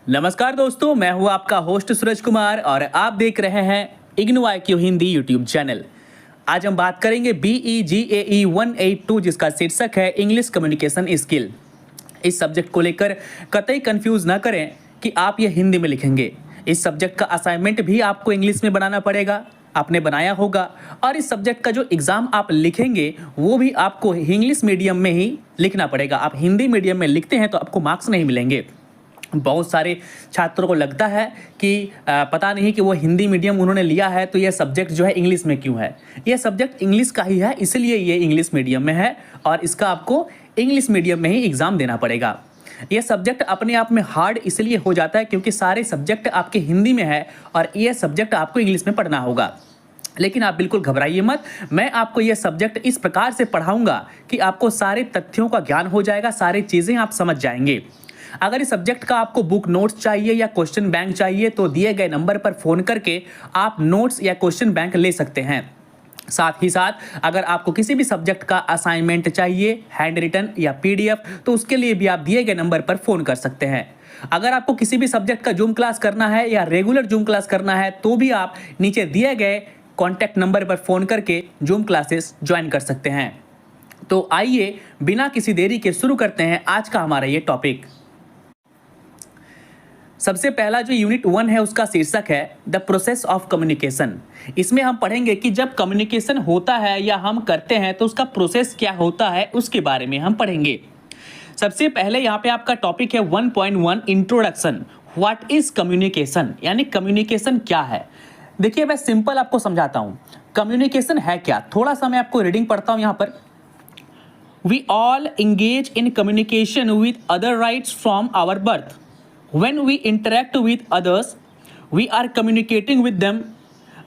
नमस्कार दोस्तों, मैं हूं आपका होस्ट सूरज कुमार और आप देख रहे हैं IGNOU IQ Hindi YouTube channel. आज हम बात करेंगे BEGAE 182 जिसका शीर्षक है इंग्लिश कम्युनिकेशन स्किल। इस सब्जेक्ट को लेकर कतई कंफ्यूज ना करें कि आप ये हिंदी में लिखेंगे। इस सब्जेक्ट का असाइनमेंट भी आपको इंग्लिश में बनाना पड़ेगा, आपने बनाया होगा, और इस सब्जेक्ट का जो एग्ज़ाम आप लिखेंगे वो भी आपको इंग्लिश मीडियम में ही लिखना पड़ेगा। आप हिंदी मीडियम में लिखते हैं तो आपको मार्क्स नहीं मिलेंगे। बहुत सारे छात्रों को लगता है कि पता नहीं कि वो हिंदी मीडियम उन्होंने लिया है तो ये सब्जेक्ट जो है इंग्लिश में क्यों है। ये सब्जेक्ट इंग्लिश का ही है, इसलिए ये इंग्लिश मीडियम में है और इसका आपको इंग्लिश मीडियम में ही एग्ज़ाम देना पड़ेगा। ये सब्जेक्ट अपने आप में हार्ड इसलिए हो जाता है क्योंकि सारे सब्जेक्ट आपके हिंदी में है और ये सब्जेक्ट आपको इंग्लिश में पढ़ना होगा। लेकिन आप बिल्कुल घबराइए मत, मैं आपको ये सब्जेक्ट इस प्रकार से पढ़ाऊंगा कि आपको सारे तथ्यों का ज्ञान हो जाएगा, सारी चीज़ें आप समझ जाएंगे। अगर इस सब्जेक्ट का आपको बुक नोट्स चाहिए या क्वेश्चन बैंक चाहिए तो दिए गए नंबर पर फ़ोन करके आप नोट्स या क्वेश्चन बैंक ले सकते हैं। साथ ही साथ अगर आपको किसी भी सब्जेक्ट का असाइनमेंट चाहिए, हैंड रिटन या PDF, तो उसके लिए भी आप दिए गए नंबर पर फ़ोन कर सकते हैं। अगर आपको किसी भी सब्जेक्ट का जूम क्लास करना है या रेगुलर जूम क्लास करना है तो भी आप नीचे दिए गए कॉन्टैक्ट नंबर पर फ़ोन करके जूम क्लासेस ज्वाइन कर सकते हैं। तो आइए बिना किसी देरी के शुरू करते हैं आज का हमारा ये टॉपिक। सबसे पहला जो यूनिट 1 है उसका शीर्षक है द प्रोसेस ऑफ कम्युनिकेशन। इसमें हम पढ़ेंगे कि जब कम्युनिकेशन होता है या हम करते हैं तो उसका प्रोसेस क्या होता है, उसके बारे में हम पढ़ेंगे। सबसे पहले यहाँ पे आपका टॉपिक है 1.1 इंट्रोडक्शन। व्हाट इज कम्युनिकेशन, यानी कम्युनिकेशन क्या है। देखिए मैं सिंपल आपको समझाता हूँ कम्युनिकेशन है क्या। थोड़ा सा मैं आपको रीडिंग पढ़ता हूँ यहाँ पर। We all engage in communication with other rights from our birth. When we interact with others, we are communicating with them.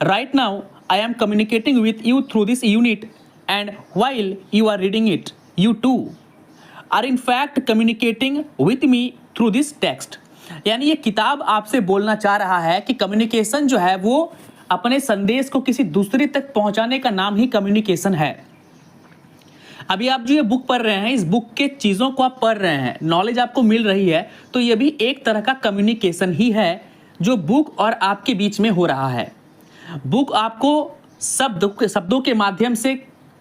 Right now, I am communicating with you through this unit, and while you are reading it, you too are in fact communicating with me through this text. यानी ये किताब आपसे बोलना चाह रहा है कि communication जो है वो अपने संदेश को किसी दूसरे तक पहुंचाने का नाम ही कम्युनिकेशन है। अभी आप जो ये बुक पढ़ रहे हैं, इस बुक के चीज़ों को आप पढ़ रहे हैं, नॉलेज आपको मिल रही है, तो ये भी एक तरह का कम्युनिकेशन ही है जो बुक और आपके बीच में हो रहा है। बुक आपको शब्दों के माध्यम से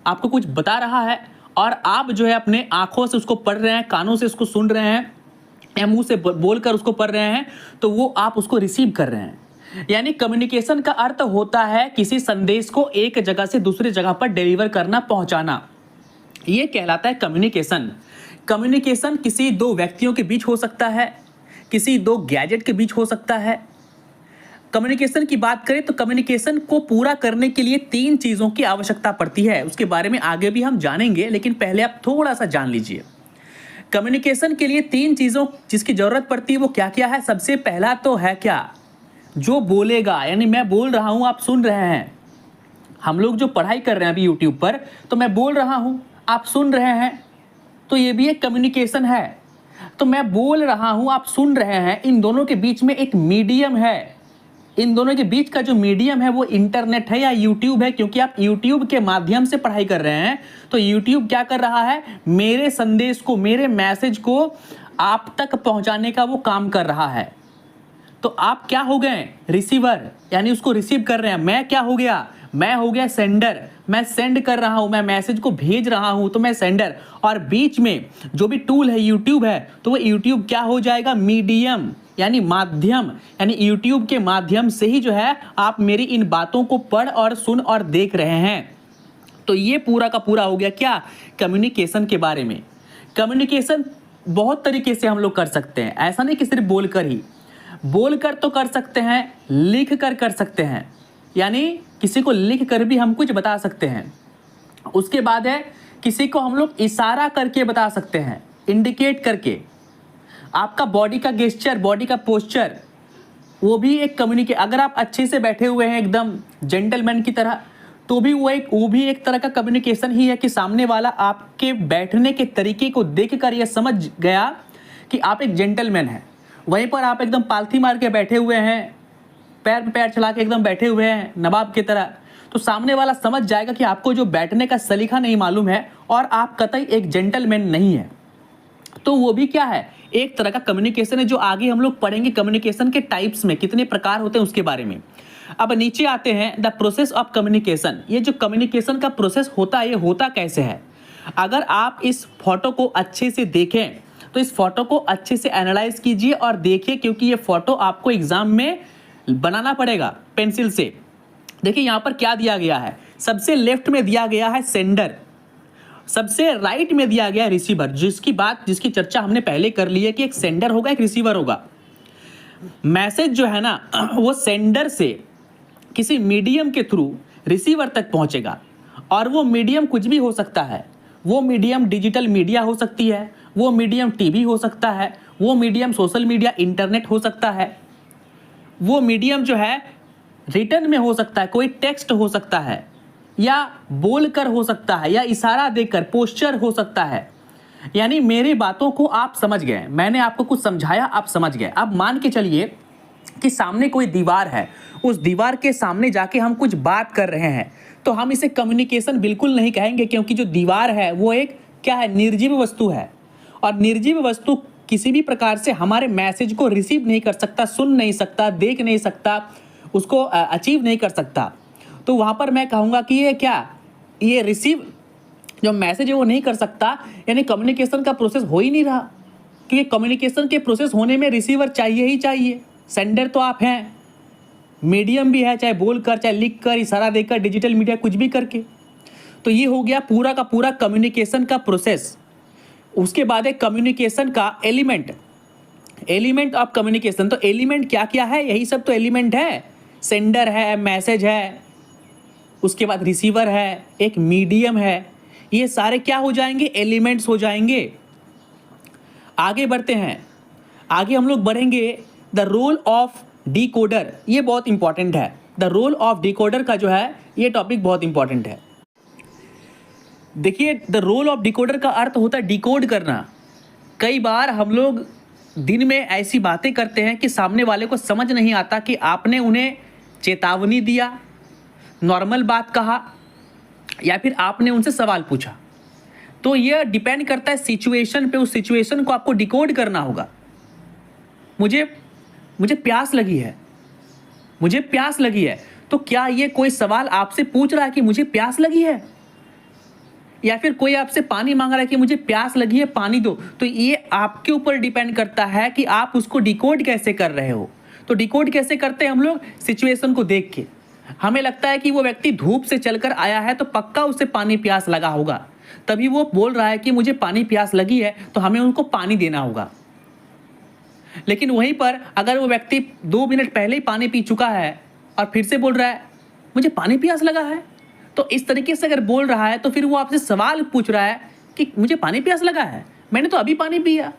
आपको कुछ बता रहा है और आप जो है अपने आँखों से उसको पढ़ रहे हैं, कानों से उसको सुन रहे हैं या मुँह से बोलकर उसको पढ़ रहे हैं, तो वो आप उसको रिसीव कर रहे हैं। यानी कम्युनिकेशन का अर्थ होता है किसी संदेश को एक जगह से दूसरी जगह पर डिलीवर करना, पहुँचाना। ये कहलाता है कम्युनिकेशन। कम्युनिकेशन किसी दो व्यक्तियों के बीच हो सकता है, किसी दो गैजेट के बीच हो सकता है। कम्युनिकेशन की बात करें तो कम्युनिकेशन को पूरा करने के लिए 3 चीज़ों की आवश्यकता पड़ती है। उसके बारे में आगे भी हम जानेंगे, लेकिन पहले आप थोड़ा सा जान लीजिए। कम्युनिकेशन के लिए 3 चीज़ों जिसकी ज़रूरत पड़ती है वो क्या क्या है। सबसे पहला तो है क्या, जो बोलेगा, यानी मैं बोल रहा हूँ, आप सुन रहे हैं। हम लोग जो पढ़ाई कर रहे हैं अभी यूट्यूब पर, तो मैं बोल रहा हूँ, आप सुन रहे हैं, तो ये भी एक कम्युनिकेशन है। तो मैं बोल रहा हूं, आप सुन रहे हैं, इन दोनों के बीच में एक मीडियम है। इन दोनों के बीच का जो मीडियम है वो इंटरनेट है या यूट्यूब है, क्योंकि आप यूट्यूब के माध्यम से पढ़ाई कर रहे हैं। तो यूट्यूब क्या कर रहा है, मेरे संदेश को, मेरे मैसेज को आप तक पहुंचाने का वो काम कर रहा है। तो आप क्या हो गए, रिसीवर, यानी उसको रिसीव कर रहे हैं। मैं क्या हो गया, मैं हो गया सेंडर, मैं सेंड कर रहा हूं, मैं मैसेज को भेज रहा हूं, तो मैं सेंडर। और बीच में जो भी टूल है यूट्यूब है, तो वो यूट्यूब क्या हो जाएगा, मीडियम, यानी माध्यम। यानी यूट्यूब के माध्यम से ही जो है आप मेरी इन बातों को पढ़ और सुन और देख रहे हैं। तो ये पूरा का पूरा हो गया क्या, कम्युनिकेशन के बारे में। कम्युनिकेशन बहुत तरीके से हम लोग कर सकते हैं, ऐसा नहीं कि सिर्फ बोलकर ही। बोलकर तो कर सकते हैं, लिख कर कर सकते हैं, यानी किसी को लिख कर भी हम कुछ बता सकते हैं। उसके बाद है किसी को हम लोग इशारा करके बता सकते हैं, इंडिकेट करके। आपका बॉडी का गेस्चर, बॉडी का पोस्चर, वो भी एक अगर आप अच्छे से बैठे हुए हैं एकदम जेंटलमैन की तरह, तो भी वो भी एक तरह का कम्युनिकेशन ही है कि सामने वाला आपके बैठने के तरीके को देखकर यह समझ गया कि आप एक जेंटलमैन हैं। वहीं पर आप एकदम पालथी मार के बैठे हुए हैं, पैर पे पैर चला के एकदम बैठे हुए हैं नवाब की तरह, तो सामने वाला समझ जाएगा कि आपको जो बैठने का सलीका नहीं मालूम है और आप कतई एक जेंटलमैन नहीं है। तो वो भी क्या है, एक तरह का कम्युनिकेशन है जो आगे हम लोग पढ़ेंगे कम्युनिकेशन के टाइप्स में कितने प्रकार होते हैं उसके बारे में। अब नीचे आते हैं द प्रोसेस ऑफ कम्युनिकेशन। ये जो कम्युनिकेशन का प्रोसेस होता है ये होता कैसे है। अगर आप इस फोटो को अच्छे से देखें तो इस फोटो को अच्छे से एनालाइज कीजिए और देखिए, क्योंकि ये फोटो आपको एग्जाम में बनाना पड़ेगा पेंसिल से। देखिए यहाँ पर क्या दिया गया है। सबसे लेफ्ट में दिया गया है सेंडर, सबसे राइट में दिया गया है रिसीवर, जिसकी चर्चा हमने पहले कर ली है कि एक सेंडर होगा एक रिसीवर होगा। मैसेज जो है ना वो सेंडर से किसी मीडियम के थ्रू रिसीवर तक पहुंचेगा, और वो मीडियम कुछ भी हो सकता है। वो मीडियम डिजिटल मीडिया हो सकती है, वो मीडियम टीवी हो सकता है, वो मीडियम सोशल मीडिया इंटरनेट हो सकता है, वो मीडियम जो है रिटर्न में हो सकता है, कोई टेक्स्ट हो सकता है, या बोलकर हो सकता है, या इशारा देकर पोस्चर हो सकता है। यानी मेरी बातों को आप समझ गए, मैंने आपको कुछ समझाया आप समझ गए। अब मान के चलिए कि सामने कोई दीवार है, उस दीवार के सामने जाके हम कुछ बात कर रहे हैं, तो हम इसे कम्युनिकेशन बिल्कुल नहीं कहेंगे, क्योंकि जो दीवार है वो एक क्या है, निर्जीव वस्तु है, और निर्जीव वस्तु किसी भी प्रकार से हमारे मैसेज को रिसीव नहीं कर सकता, सुन नहीं सकता, देख नहीं सकता, उसको अचीव नहीं कर सकता। तो वहाँ पर मैं कहूँगा कि ये क्या, ये रिसीव जो मैसेज है वो नहीं कर सकता, यानी कम्युनिकेशन का प्रोसेस हो ही नहीं रहा, क्योंकि कम्युनिकेशन के प्रोसेस होने में रिसीवर चाहिए ही चाहिए। सेंडर तो आप हैं, मीडियम भी है, चाहे बोलकर, चाहे लिख कर, इशारा देकर, डिजिटल मीडिया कुछ भी करके। तो ये हो गया पूरा का पूरा कम्युनिकेशन का प्रोसेस। उसके बाद है कम्युनिकेशन का एलिमेंट ऑफ कम्युनिकेशन। तो एलिमेंट क्या क्या है, यही सब तो एलिमेंट है। सेंडर है, मैसेज है, उसके बाद रिसीवर है, एक मीडियम है, ये सारे क्या हो जाएंगे, एलिमेंट्स हो जाएंगे। आगे बढ़ते हैं, आगे हम लोग बढ़ेंगे द रोल ऑफ डिकोडर। ये बहुत इंपॉर्टेंट है, द रोल ऑफ डिकोडर का जो है ये टॉपिक बहुत इंपॉर्टेंट है। देखिए द रोल ऑफ डिकोडर का अर्थ होता है डिकोड करना। कई बार हम लोग दिन में ऐसी बातें करते हैं कि सामने वाले को समझ नहीं आता कि आपने उन्हें चेतावनी दिया, नॉर्मल बात कहा, या फिर आपने उनसे सवाल पूछा। तो यह डिपेंड करता है सिचुएशन पे, उस सिचुएशन को आपको डिकोड करना होगा। मुझे प्यास लगी है, तो क्या ये कोई सवाल आपसे पूछ रहा है कि मुझे प्यास लगी है, या फिर कोई आपसे पानी मांग रहा है कि मुझे प्यास लगी है पानी दो। तो ये आपके ऊपर डिपेंड करता है कि आप उसको डिकोड कैसे कर रहे हो। तो डिकोड कैसे करते हैं हम लोग, सिचुएशन को देख के। हमें लगता है कि वो व्यक्ति धूप से चलकर आया है तो पक्का उसे पानी प्यास लगा होगा, तभी वो बोल रहा है कि मुझे पानी प्यास लगी है, तो हमें उनको पानी देना होगा। लेकिन वहीं पर अगर वो व्यक्ति 2 मिनट पहले ही पानी पी चुका है और फिर से बोल रहा है मुझे पानी प्यास लगा है, तो इस तरीके से अगर बोल रहा है तो फिर वो आपसे सवाल पूछ रहा है कि मुझे पानी प्यास लगा है, मैंने तो अभी पानी पिया।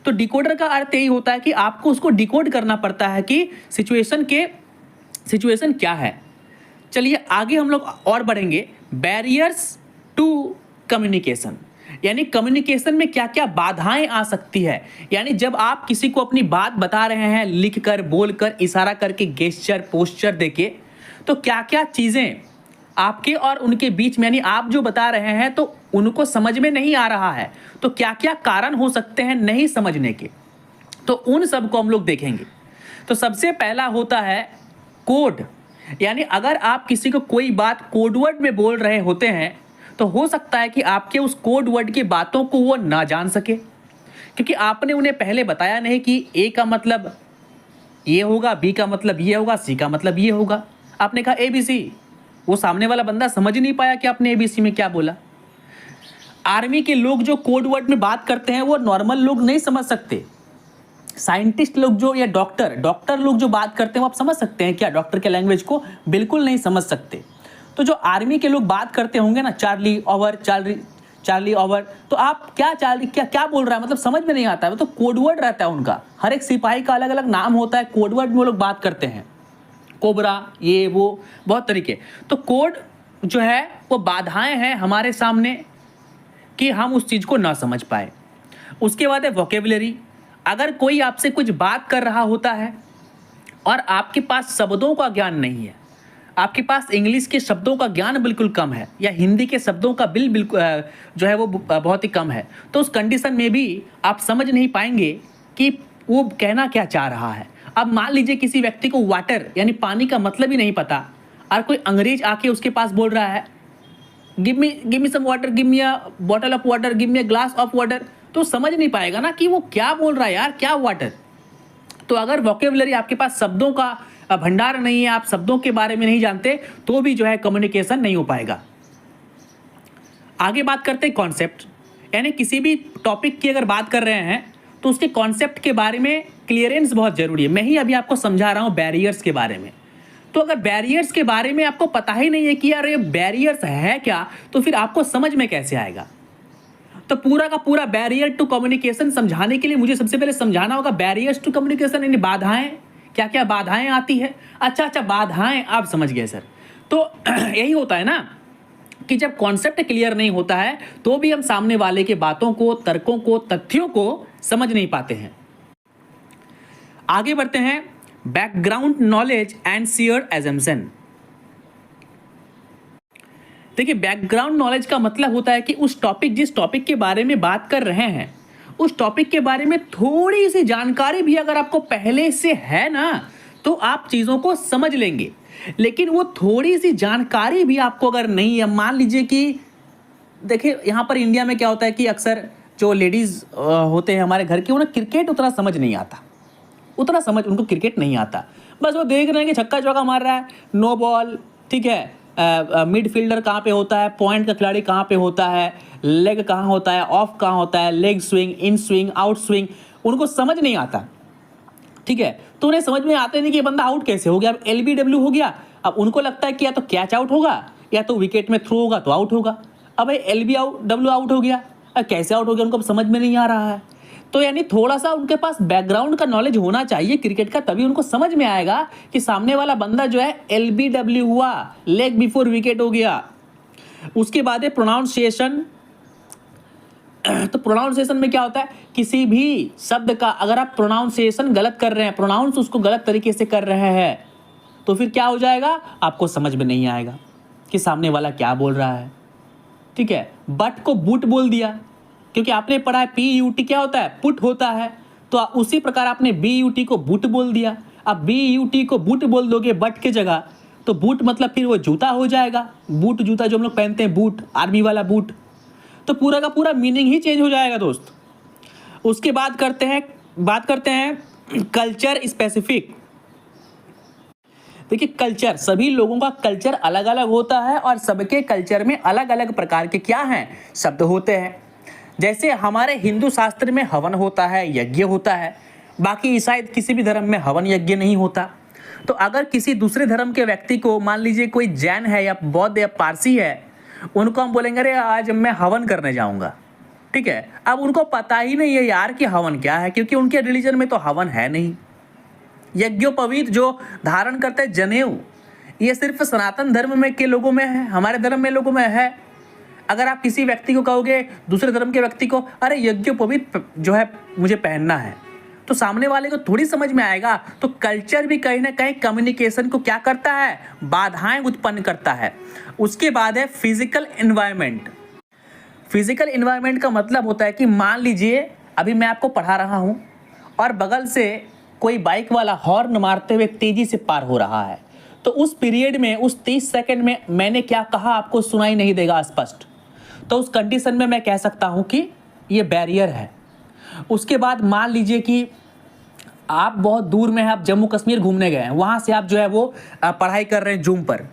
तो डिकोडर का अर्थ यही होता है कि आपको उसको डिकोड करना पड़ता है कि सिचुएशन क्या है। चलिए आगे हम लोग और बढ़ेंगे, बैरियर्स टू कम्युनिकेशन। यानी कम्युनिकेशन में क्या क्या बाधाएं आ सकती है। यानी जब आप किसी को अपनी बात बता रहे हैं, लिखकर, बोलकर, इशारा करके, गेस्चर, पोस्चर देके, तो क्या क्या चीज़ें आपके और उनके बीच में, यानी आप जो बता रहे हैं तो उनको समझ में नहीं आ रहा है, तो क्या क्या कारण हो सकते हैं नहीं समझने के, तो उन सब को हम लोग देखेंगे। तो सबसे पहला होता है कोड। यानी अगर आप किसी को कोई बात कोडवर्ड में बोल रहे होते हैं तो हो सकता है कि आपके उस कोड वर्ड की बातों को वो ना जान सके, क्योंकि आपने उन्हें पहले बताया नहीं कि ए का मतलब ये होगा, बी का मतलब ये होगा, सी का मतलब ये होगा। आपने कहा ABC, वो सामने वाला बंदा समझ नहीं पाया कि आपने ABC में क्या बोला। आर्मी के लोग जो कोड वर्ड में बात करते हैं वो नॉर्मल लोग नहीं समझ सकते। साइंटिस्ट लोग जो, या डॉक्टर लोग जो बात करते हैं वो आप समझ सकते हैं क्या, डॉक्टर के लैंग्वेज को बिल्कुल नहीं समझ सकते। तो जो आर्मी के लोग बात करते होंगे ना, चार्ली ओवर, तो आप क्या बोल रहा है, मतलब समझ में नहीं आता है। तो कोडवर्ड रहता है उनका, हर एक सिपाही का अलग अलग नाम होता है, कोडवर्ड में वो लोग बात करते हैं, कोबरा, ये वो बहुत तरीके। तो कोड जो है वो बाधाएं हैं हमारे सामने कि हम उस चीज़ को ना समझ पाए। उसके बाद है वोकेबुलरी। अगर कोई आपसे कुछ बात कर रहा होता है और आपके पास शब्दों का ज्ञान नहीं है, आपके पास इंग्लिश के शब्दों का ज्ञान बिल्कुल कम है या हिंदी के शब्दों का बिल्कुल जो है वो बहुत ही कम है, तो उस कंडीशन में भी आप समझ नहीं पाएंगे कि वो कहना क्या चाह रहा है। अब मान लीजिए किसी व्यक्ति को वाटर यानी पानी का मतलब ही नहीं पता और कोई अंग्रेज आके उसके पास बोल रहा है give me some water, give me a bottle of water, give me a glass of water, तो समझ नहीं पाएगा ना कि वो क्या बोल रहा है यार, क्या वाटर। तो अगर वोकेबुलरी आपके पास शब्दों का भंडार नहीं है, आप शब्दों के बारे में नहीं जानते, तो भी जो है कम्युनिकेशन नहीं हो पाएगा। आगे बात करते हैं कॉन्सेप्ट, यानी किसी भी टॉपिक की अगर बात कर रहे हैं तो उसके कॉन्सेप्ट के बारे में क्लियरेंस बहुत जरूरी है। मैं ही अभी आपको समझा रहा हूं बैरियर्स के बारे में। तो अगर बैरियर्स के बारे में आपको पता ही नहीं है कि यार ये बैरियर्स है क्या, तो फिर आपको समझ में कैसे आएगा। तो पूरा का पूरा बैरियर टू कम्युनिकेशन समझाने के लिए मुझे सबसे पहले समझाना होगा बैरियर्स टू कम्युनिकेशन यानी बाधाएं, क्या क्या बाधाएं आती है। अच्छा बाधाएं आप समझ गए सर। तो यही होता है ना कि जब कॉन्सेप्ट क्लियर नहीं होता है तो भी हम सामने वाले के बातों को, तर्कों को, तथ्यों को समझ नहीं पाते हैं। आगे बढ़ते हैं, background knowledge and shared assumption. देखिए बैकग्राउंड नॉलेज का मतलब होता है कि जिस टॉपिक के बारे में बात कर रहे हैं उस टॉपिक के बारे में थोड़ी सी जानकारी भी अगर आपको पहले से है ना तो आप चीज़ों को समझ लेंगे। लेकिन वो थोड़ी सी जानकारी भी आपको अगर नहीं है, मान लीजिए कि देखिए यहाँ पर इंडिया में क्या होता है कि अक्सर जो लेडीज़ होते हैं हमारे घर के, उन्हें क्रिकेट उतना समझ नहीं आता, उनको क्रिकेट नहीं आता। बस वो देख रहे हैं कि छक्का चौका मार रहा है, नो बॉल, ठीक है, मिडफील्डर कहाँ पे होता है, पॉइंट का खिलाड़ी कहाँ पे होता है, लेग कहाँ होता है, ऑफ कहाँ होता है, leg swing, in swing, out swing, उनको समझ नहीं आता। ठीक है, तो उन्हें समझ में आता नहीं कि ये बंदा आउट कैसे हो गया। अब LBW हो गया, अब उनको लगता है कि या तो कैच आउट होगा या तो विकेट में थ्रो होगा तो आउट होगा। अब भाई LBW आउट हो गया, अब कैसे आउट हो गया उनको समझ में नहीं आ रहा है। तो यानी थोड़ा सा उनके पास बैकग्राउंड का नॉलेज होना चाहिए क्रिकेट का, तभी उनको समझ में आएगा कि सामने वाला बंदा जो है LBW हुआ, लेग बिफोर विकेट हो गया। उसके बाद है प्रोनाउंसिएशन। तो प्रोनाउंसिएशन में क्या होता है, किसी भी शब्द का अगर आप प्रोनाउंसिएशन गलत कर रहे हैं, प्रोनाउंस उसको गलत तरीके से कर रहे हैं, तो फिर क्या हो जाएगा, आपको समझ में नहीं आएगा कि सामने वाला क्या बोल रहा है। ठीक है, बट को बूट बोल दिया, क्योंकि आपने पढ़ा है PUT क्या होता है, पुट होता है, तो उसी प्रकार आपने BUT को बूट बोल दिया। अब BUT को बूट बोल दोगे बट के जगह, तो बूट मतलब फिर वो जूता हो जाएगा, बूट जूता जो हम लोग पहनते हैं, बूट, आर्मी वाला बूट, तो पूरा का पूरा मीनिंग ही चेंज हो जाएगा दोस्त। उसके बाद बात करते हैं कल्चर स्पेसिफिक। देखिए कल्चर, सभी लोगों का कल्चर अलग अलग होता है और सबके कल्चर में अलग अलग प्रकार के क्या हैं, शब्द होते हैं। जैसे हमारे हिंदू शास्त्र में हवन होता है, यज्ञ होता है, बाकी शायद किसी भी धर्म में हवन यज्ञ नहीं होता। तो अगर किसी दूसरे धर्म के व्यक्ति को, मान लीजिए कोई जैन है या बौद्ध या पारसी है, उनको हम बोलेंगे अरे आज मैं हवन करने जाऊंगा। ठीक है, अब उनको पता ही नहीं है यार कि हवन क्या है, क्योंकि उनके रिलीजन में तो हवन है नहीं। यज्ञोपवीत जो धारण करते हैं जनेऊ, ये सिर्फ सनातन धर्म में के लोगों में है, हमारे धर्म में लोगों में है। अगर आप किसी व्यक्ति को कहोगे, दूसरे धर्म के व्यक्ति को, अरे यज्ञोपवीत जो है मुझे पहनना है, तो सामने वाले को थोड़ी समझ में आएगा। तो कल्चर भी कहीं ना कहीं कम्युनिकेशन को क्या करता है, बाधाएं उत्पन्न करता है। उसके बाद है फिजिकल एनवायरनमेंट। फिजिकल एनवायरनमेंट का मतलब होता है कि मान लीजिए अभी मैं आपको पढ़ा रहा हूं और बगल से कोई बाइक वाला हॉर्न मारते हुए तेजी से पार हो रहा है, तो उस पीरियड में, उस 30 सेकंड में मैंने क्या कहा आपको सुनाई नहीं देगा स्पष्ट, तो उस कंडीशन में मैं कह सकता हूं कि ये बैरियर है। उसके बाद मान लीजिए कि आप बहुत दूर में हैं, आप जम्मू कश्मीर घूमने गए हैं, वहाँ से आप जो है वो पढ़ाई कर रहे हैं जूम पर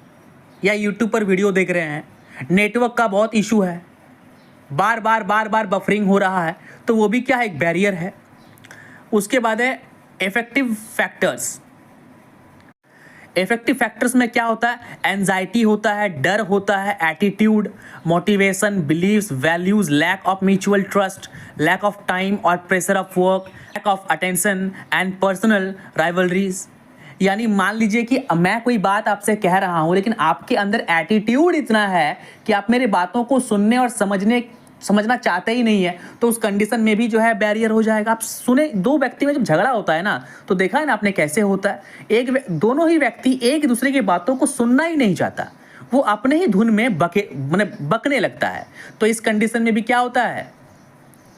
या यूट्यूब पर वीडियो देख रहे हैं, नेटवर्क का बहुत इशू है, बार बार बफरिंग हो रहा है, तो वो भी क्या है, एक बैरियर है। उसके बाद है इफेक्टिव फैक्टर्स। इफेक्टिव फैक्टर्स में क्या होता है, एंजाइटी होता है, डर होता है, attitude, motivation, beliefs, values, lack of mutual trust, lack of time और pressure of work, lack of attention and personal rivalries. यानी मान लीजिए कि मैं कोई बात आपसे कह रहा हूं, लेकिन आपके अंदर एटीट्यूड इतना है कि आप मेरे बातों को सुनने और समझने समझना चाहते ही नहीं है, तो उस कंडीशन में भी जो है बैरियर हो जाएगा। आप सुने, दो व्यक्ति में जब झगड़ा होता है ना, तो देखा है ना आपने कैसे होता है, दोनों ही व्यक्ति एक दूसरे की बातों को सुनना ही नहीं चाहता, वो अपने ही धुन में बकने लगता है। तो इस कंडीशन में भी क्या होता है,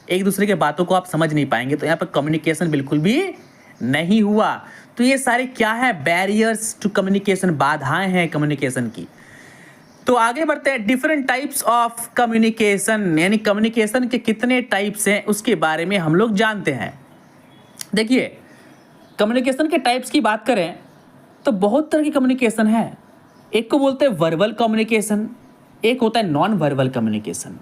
एक दूसरे के बातों को आप समझ नहीं पाएंगे, तो यहाँ पर कम्युनिकेशन बिल्कुल भी नहीं हुआ। तो ये सारे क्या है, बैरियर्स टू कम्युनिकेशन, बाधाएं हैं कम्युनिकेशन की। तो आगे बढ़ते हैं, डिफरेंट टाइप्स ऑफ कम्युनिकेशन, यानी कम्युनिकेशन के कितने टाइप्स हैं उसके बारे में हम लोग जानते हैं। देखिए, कम्युनिकेशन के टाइप्स की बात करें तो बहुत तरह की कम्युनिकेशन है। एक को बोलते हैं वर्बल कम्युनिकेशन, एक होता है नॉन वर्बल कम्युनिकेशन।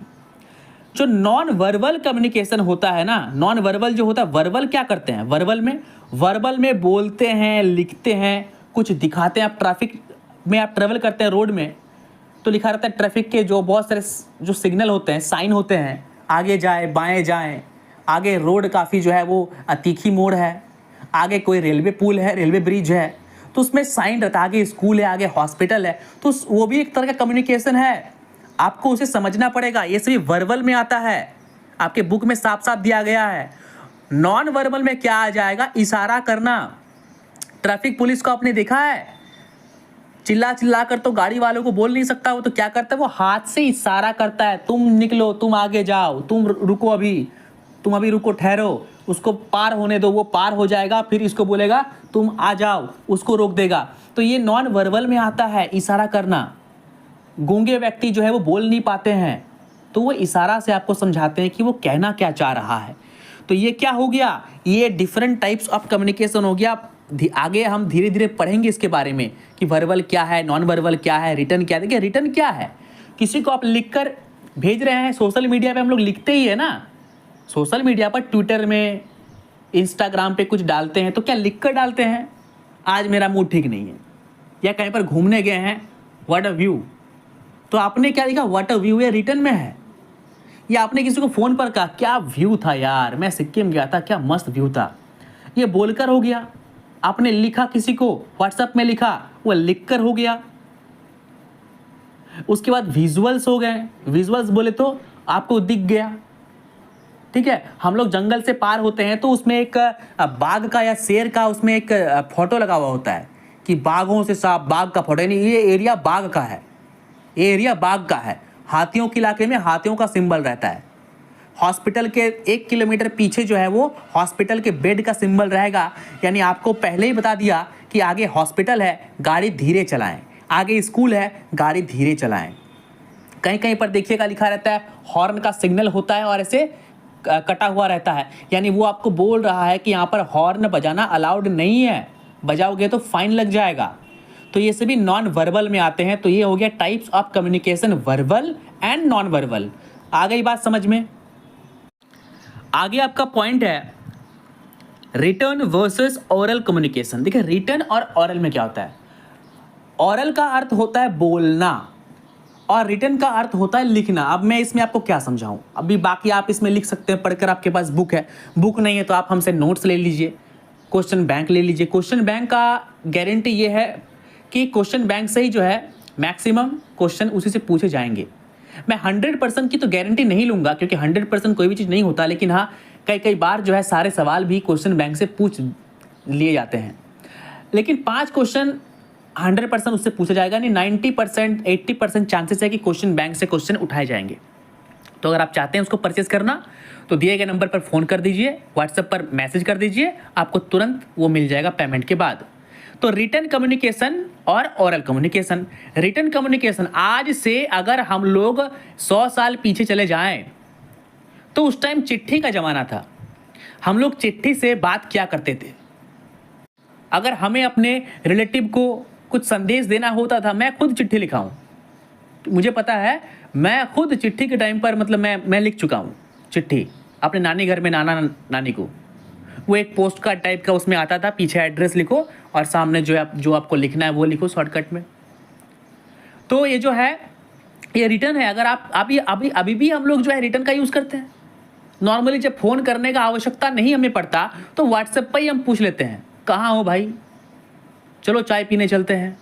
जो नॉन वर्बल कम्युनिकेशन होता है ना, नॉन वर्बल जो होता है, वर्बल क्या करते हैं, वर्बल में बोलते हैं, लिखते हैं, कुछ दिखाते हैं। आप ट्रैफिक में आप ट्रेवल करते हैं, रोड में तो लिखा रहता है ट्रैफिक के जो बहुत सारे जो सिग्नल होते हैं, साइन होते हैं, आगे जाए बाएं जाएं, आगे रोड काफ़ी जो है वो तीखी मोड़ है, आगे कोई रेलवे पुल है, रेलवे ब्रिज है, तो उसमें साइन रहता है, आगे स्कूल है, आगे हॉस्पिटल है, तो वो भी एक तरह का कम्युनिकेशन है। आपको उसे समझना पड़ेगा, ये सभी वर्बल में आता है, आपके बुक में साफ साफ दिया गया है। नॉन वर्बल में क्या आ जाएगा, इशारा करना। ट्रैफिक पुलिस को आपने देखा है, चिल्ला कर तो गाड़ी वालों को बोल नहीं सकता, वो तो क्या करता है, वो हाथ से इशारा करता है, तुम निकलो, तुम आगे जाओ, तुम रुको, तुम अभी रुको, ठहरो, उसको पार होने दो, वो पार हो जाएगा, फिर इसको बोलेगा तुम आ जाओ, उसको रोक देगा। तो ये नॉन वर्बल में आता है, इशारा करना। गूंगे व्यक्ति जो है वो बोल नहीं पाते हैं, तो वो इशारा से आपको समझाते हैं कि वो कहना क्या चाह रहा है। तो ये क्या हो गया, ये डिफरेंट टाइप्स ऑफ कम्युनिकेशन हो गया। आगे हम धीरे धीरे पढ़ेंगे इसके बारे में कि वर्बल क्या है, नॉन वर्बल क्या है, रिटर्न क्या है। देखिए, रिटर्न क्या है, किसी को आप लिखकर भेज रहे हैं, सोशल मीडिया पे हम लोग लिखते ही है ना, सोशल मीडिया पर ट्विटर में, इंस्टाग्राम पे कुछ डालते हैं तो क्या लिख कर डालते हैं, आज मेरा मूड ठीक नहीं है, या कहीं पर घूमने गए हैं, व्हाट अ व्यू, तो आपने क्या लिखा, व्हाट अ व्यू, ये रिटर्न में है। या आपने किसी को फ़ोन पर कहा, क्या व्यू था यार, मैं सिक्किम गया था, क्या मस्त व्यू था, ये बोलकर हो गया। आपने लिखा किसी को, व्हाट्सएप में लिखा, वो लिखकर हो गया। उसके बाद विजुअल्स हो गए, विजुअल्स बोले तो आपको दिख गया, ठीक है। हम लोग जंगल से पार होते हैं तो उसमें एक बाघ का या शेर का उसमें एक फोटो लगा हुआ होता है कि बाघों से साफ, बाघ का फोटो, यानी ये एरिया बाघ का है, ये एरिया बाघ का है। हाथियों के इलाके में हाथियों का सिंबल रहता है। हॉस्पिटल के 1 किलोमीटर पीछे जो है वो हॉस्पिटल के बेड का सिंबल रहेगा, यानी आपको पहले ही बता दिया कि आगे हॉस्पिटल है, गाड़ी धीरे चलाएं, आगे स्कूल है, गाड़ी धीरे चलाएं। कहीं कहीं पर देखिएगा लिखा रहता है हॉर्न का सिग्नल होता है और ऐसे कटा हुआ रहता है, यानी वो आपको बोल रहा है कि यहाँ पर हॉर्न बजाना अलाउड नहीं है, बजाओगे तो फाइन लग जाएगा। तो ये सभी नॉन वर्बल में आते हैं। तो ये हो गया types of communication, verbal and non verbal. आ गई बात समझ में। आगे आपका पॉइंट है रिटर्न वर्सेस ओरल कम्युनिकेशन। देखिए, रिटर्न और ओरल में क्या होता है, ओरल का अर्थ होता है बोलना और रिटर्न का अर्थ होता है लिखना। अब मैं इसमें आपको क्या समझाऊं, अभी बाकी आप इसमें लिख सकते हैं पढ़कर, आपके पास बुक है, बुक नहीं है तो आप हमसे नोट्स ले लीजिए, क्वेश्चन बैंक ले लीजिए। क्वेश्चन बैंक का गारंटी ये है कि क्वेश्चन बैंक से ही जो है मैक्सिमम क्वेश्चन उसी से पूछे जाएंगे। मैं 100% की तो गारंटी नहीं लूँगा क्योंकि 100% कोई भी चीज़ नहीं होता, लेकिन हाँ कई बार जो है सारे सवाल भी क्वेश्चन बैंक से पूछ लिए जाते हैं, लेकिन 5 क्वेश्चन 100% उससे पूछा जाएगा नहीं, 90% 80% चांसेस है कि क्वेश्चन बैंक से क्वेश्चन उठाए जाएंगे। तो अगर आप चाहते हैं उसको परचेज करना तो दिए गए नंबर पर फ़ोन कर दीजिए, व्हाट्सएप पर मैसेज कर दीजिए, आपको तुरंत वो मिल जाएगा पेमेंट के बाद। तो रिटर्न कम्युनिकेशन और ओरल कम्युनिकेशन। रिटर्न कम्युनिकेशन, आज से अगर हम लोग 100 साल पीछे चले जाएं तो उस टाइम चिट्ठी का ज़माना था, हम लोग चिट्ठी से बात किया करते थे। अगर हमें अपने रिलेटिव को कुछ संदेश देना होता था, मैं खुद चिट्ठी लिखा हूँ, मुझे पता है, मैं खुद चिट्ठी के टाइम पर मतलब मैं लिख चुका हूँ चिट्ठी अपने नानी घर में, नाना नानी को। वो एक पोस्ट कार्ड टाइप का उसमें आता था, पीछे एड्रेस लिखो और सामने जो आपको लिखना है वो लिखो शॉर्टकट में। तो ये जो है ये रिटर्न है। अगर आप अभी भी हम लोग जो है रिटर्न का यूज़ करते हैं। नॉर्मली जब फ़ोन करने का आवश्यकता नहीं हमें पड़ता तो व्हाट्सएप पर ही हम पूछ लेते हैं, कहाँ हो भाई, चलो चाय पीने चलते हैं,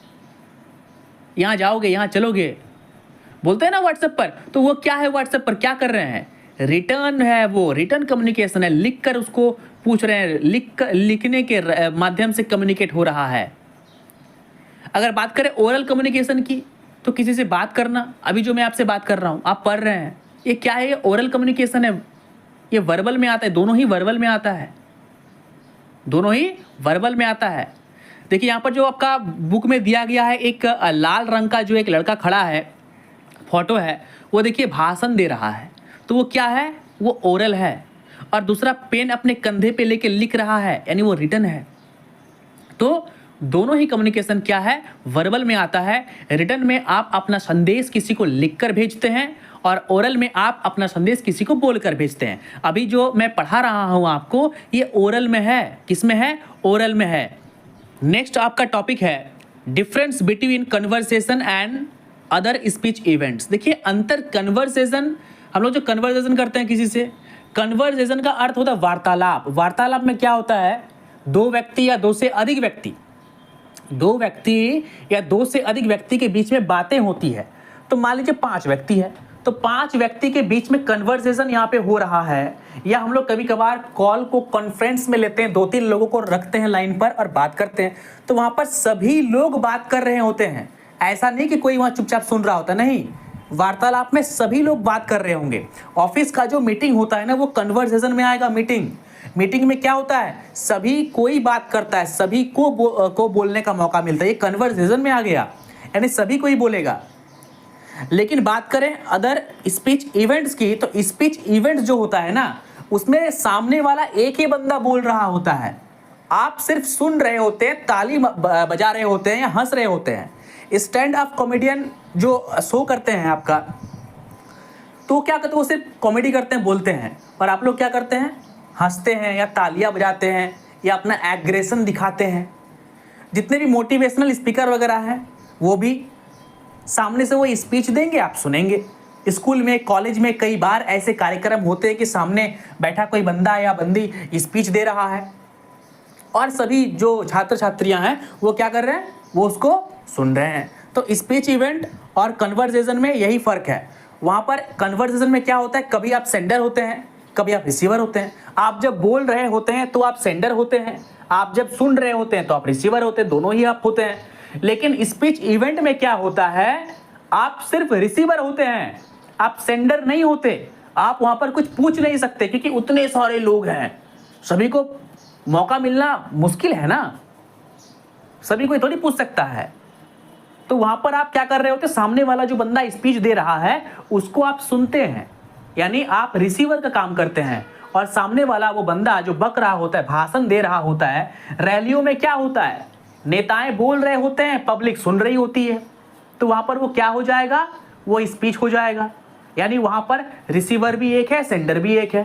यहाँ जाओगे, यहाँ चलोगे, बोलते हैं ना व्हाट्सएप पर। तो वो क्या है, व्हाट्सएप पर क्या कर रहे हैं, रिटर्न है, वो रिटर्न कम्युनिकेशन है, लिख कर उसको पूछ रहे हैं, लिखने के माध्यम से कम्युनिकेट हो रहा है। अगर बात करें ओरल कम्युनिकेशन की, तो किसी से बात करना, अभी जो मैं आपसे बात कर रहा हूँ, आप पढ़ रहे हैं, ये क्या है? ये ओरल कम्युनिकेशन है, ये वर्बल में आता है, दोनों ही वर्बल में आता है, दोनों ही वर्बल में आता है। देखिए यहाँ पर जो आपका बुक में दिया गया है, एक लाल रंग का जो एक लड़का खड़ा है, फोटो है, वो देखिए भाषण दे रहा है, तो वो क्या है? वो ओरल है। और दूसरा पेन अपने कंधे पे लेके लिख रहा है, यानी वो रिटन है। तो दोनों ही कम्युनिकेशन क्या है? वर्बल में आता है। रिटन में आप अपना संदेश किसी को लिखकर भेजते हैं, और ओरल में आप अपना संदेश किसी को बोलकर भेजते हैं। अभी जो मैं पढ़ा रहा हूं आपको, ये ओरल में है। किस में है? ओरल में है। नेक्स्ट आपका टॉपिक है difference between conversation and other speech events. देखिए अंतर कन्वर्सेशन, हम लोग जो कन्वर्सेशन करते हैं किसी से, कन्वर्सेशन का अर्थ होता है वार्तालाप। वार्तालाप में क्या होता है? दो व्यक्ति या दो से अधिक व्यक्ति के बीच में बातें होती है। तो मान लीजिए 5 व्यक्ति है, तो 5 व्यक्ति के बीच में कन्वर्सेशन यहाँ पे हो रहा है। या हम लोग कभी कभार कॉल को कॉन्फ्रेंस में लेते हैं, 2-3 लोगों को रखते हैं लाइन पर और बात करते हैं, तो वहाँ पर सभी लोग बात कर रहे होते हैं। ऐसा नहीं कि कोई वहाँ चुपचाप सुन रहा होता, नहीं, वार्तालाप में सभी लोग बात कर रहे होंगे। ऑफिस का जो मीटिंग होता है ना, वो कन्वर्सेशन में आएगा। मीटिंग में क्या होता है? सभी कोई बात करता है, सभी को बोलने का मौका मिलता है, ये कन्वर्सेशन में आ गया, यानी सभी कोई बोलेगा। लेकिन बात करें अदर स्पीच इवेंट्स की, तो स्पीच इवेंट्स जो होता है ना, उसमें सामने वाला एक ही बंदा बोल रहा होता है, आप सिर्फ सुन रहे होते हैं, ताली बजा रहे होते हैं या हंस रहे होते हैं। स्टैंड अप कॉमेडियन जो शो करते हैं आपका, तो क्या करते हैं? वो सिर्फ कॉमेडी करते हैं, बोलते हैं, और आप लोग क्या करते हैं? हंसते हैं या तालियां बजाते हैं या अपना एग्रेशन दिखाते हैं। जितने भी मोटिवेशनल स्पीकर वगैरह हैं, वो भी सामने से वो स्पीच देंगे, आप सुनेंगे। स्कूल में, कॉलेज में कई बार ऐसे कार्यक्रम होते हैं कि सामने बैठा कोई बंदा या बंदी स्पीच दे रहा है, और सभी जो छात्र छात्रियां हैं वो क्या कर रहे हैं? वो उसको सुन रहे हैं। तो स्पीच इवेंट और कन्वर्सेशन में यही फर्क है। वहाँ पर कन्वर्सेशन में क्या होता है? कभी आप सेंडर होते हैं, कभी आप रिसीवर होते हैं। आप जब बोल रहे होते हैं तो आप सेंडर होते हैं, आप जब सुन रहे होते हैं तो आप रिसीवर होते हैं, दोनों ही आप होते हैं। लेकिन स्पीच इवेंट में क्या होता है? आप सिर्फ रिसीवर होते हैं, आप सेंडर नहीं होते। आप वहां पर कुछ पूछ नहीं सकते, क्योंकि उतने सारे लोग हैं, सभी को मौका मिलना मुश्किल है ना, सभी कोई थोड़ी पूछ सकता है। तो वहां पर आप क्या कर रहे होते? सामने वाला जो बंदा स्पीच दे रहा है उसको आप सुनते हैं, यानी आप रिसीवर का काम करते हैं, और सामने वाला वो बंदा जो बक रहा होता है, भाषण दे रहा होता है। रैलियों में क्या होता है? नेताएं बोल रहे होते हैं, पब्लिक सुन रही होती है, तो वहां पर वो क्या हो जाएगा? वो स्पीच हो जाएगा। यानी वहां पर रिसीवर भी एक है, सेंडर भी एक है।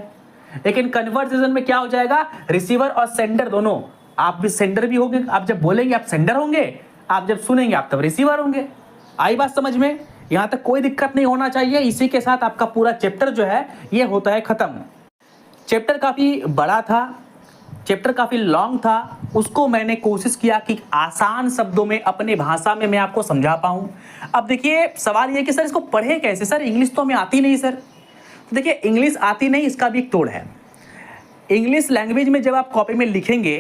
लेकिन कन्वर्सेशन में क्या हो जाएगा? रिसीवर और सेंडर दोनों, आप भी सेंडर भी होंगे, आप जब बोलेंगे आप सेंडर होंगे, आप जब सुनेंगे आप तब रिसीवर होंगे। आई बात समझ में? यहां तक कोई दिक्कत नहीं होना चाहिए। इसी के साथ आपका पूरा चैप्टर जो है ये होता है खत्म। चैप्टर काफी बड़ा था, चैप्टर काफी लॉन्ग था, उसको मैंने कोशिश किया कि आसान शब्दों में अपने भाषा में मैं आपको समझा पाऊं। अब देखिए सवाल ये कि सर इसको पढ़े कैसे? सर इंग्लिश तो हमें आती नहीं। सर तो देखिए इंग्लिश आती नहीं, इसका भी एक तोड़ है। इंग्लिश लैंग्वेज में जब आप कॉपी में लिखेंगे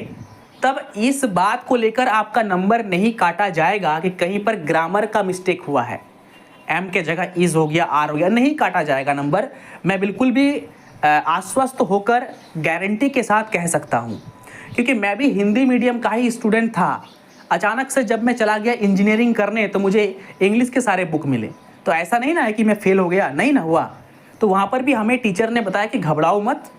तब इस बात को लेकर आपका नंबर नहीं काटा जाएगा कि कहीं पर ग्रामर का मिस्टेक हुआ है, एम के जगह इज हो गया, आर हो गया, नहीं काटा जाएगा नंबर। मैं बिल्कुल भी आश्वस्त होकर गारंटी के साथ कह सकता हूँ, क्योंकि मैं भी हिंदी मीडियम का ही स्टूडेंट था। अचानक से जब मैं चला गया इंजीनियरिंग करने तो मुझे इंग्लिश के सारे बुक मिले, तो ऐसा नहीं ना है कि मैं फेल हो गया, नहीं ना हुआ। तो वहाँ पर भी हमें टीचर ने बताया कि घबराओ मत,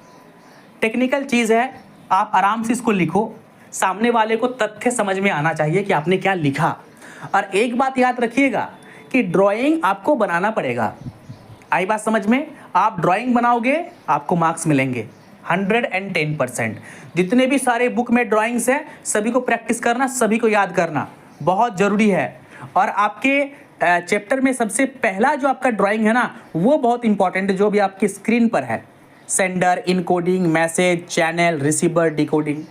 टेक्निकल चीज़ है, आप आराम से इसको लिखो, सामने वाले को तथ्य समझ में आना चाहिए कि आपने क्या लिखा। और एक बात याद रखिएगा कि ड्राइंग आपको बनाना पड़ेगा। आई बात समझ में? आप ड्राइंग बनाओगे आपको मार्क्स मिलेंगे 110%। जितने भी सारे बुक में ड्राइंग्स हैं सभी को प्रैक्टिस करना, सभी को याद करना बहुत ज़रूरी है। और आपके चैप्टर में सबसे पहला जो आपका ड्राइंग है ना, वो बहुत इंपॉर्टेंट है, जो भी आपकी स्क्रीन पर है। Sender, encoding, message, channel, receiver, decoding.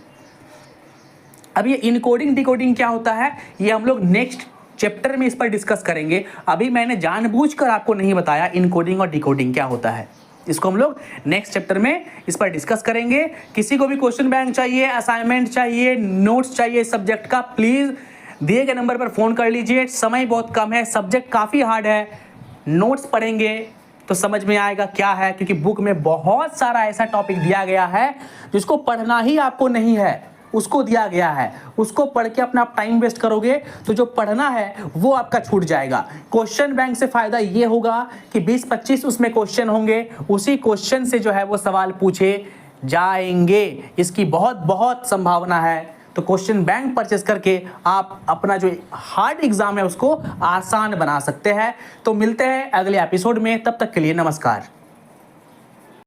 अब ये इनकोडिंग डिकोडिंग क्या होता है ये हम लोग नेक्स्ट चैप्टर में इस पर डिस्कस करेंगे। अभी मैंने जानबूझकर आपको नहीं बताया इनकोडिंग और डिकोडिंग क्या होता है। इसको हम लोग नेक्स्ट चैप्टर में इस पर डिस्कस करेंगे। किसी को भी क्वेश्चन बैंक चाहिए, असाइनमेंट चाहिए, नोट्स चाहिए सब्जेक्ट का, प्लीज दिए गए नंबर पर फोन कर लीजिए। समय बहुत कम है, सब्जेक्ट काफी हार्ड है, नोट्स पढ़ेंगे तो समझ में आएगा क्या है, क्योंकि बुक में बहुत सारा ऐसा टॉपिक दिया गया है जिसको पढ़ना ही आपको नहीं है, उसको दिया गया है। उसको पढ़ के अपना आप टाइम वेस्ट करोगे तो जो पढ़ना है वो आपका छूट जाएगा। क्वेश्चन बैंक से फायदा ये होगा कि 20-25 उसमें क्वेश्चन होंगे, उसी क्वेश्चन से जो है वो सवाल पूछे जाएंगे, इसकी बहुत बहुत संभावना है। तो क्वेश्चन बैंक परचेस करके आप अपना जो हार्ड एग्जाम है उसको आसान बना सकते हैं। तो मिलते हैं अगले एपिसोड में, तब तक के लिए नमस्कार।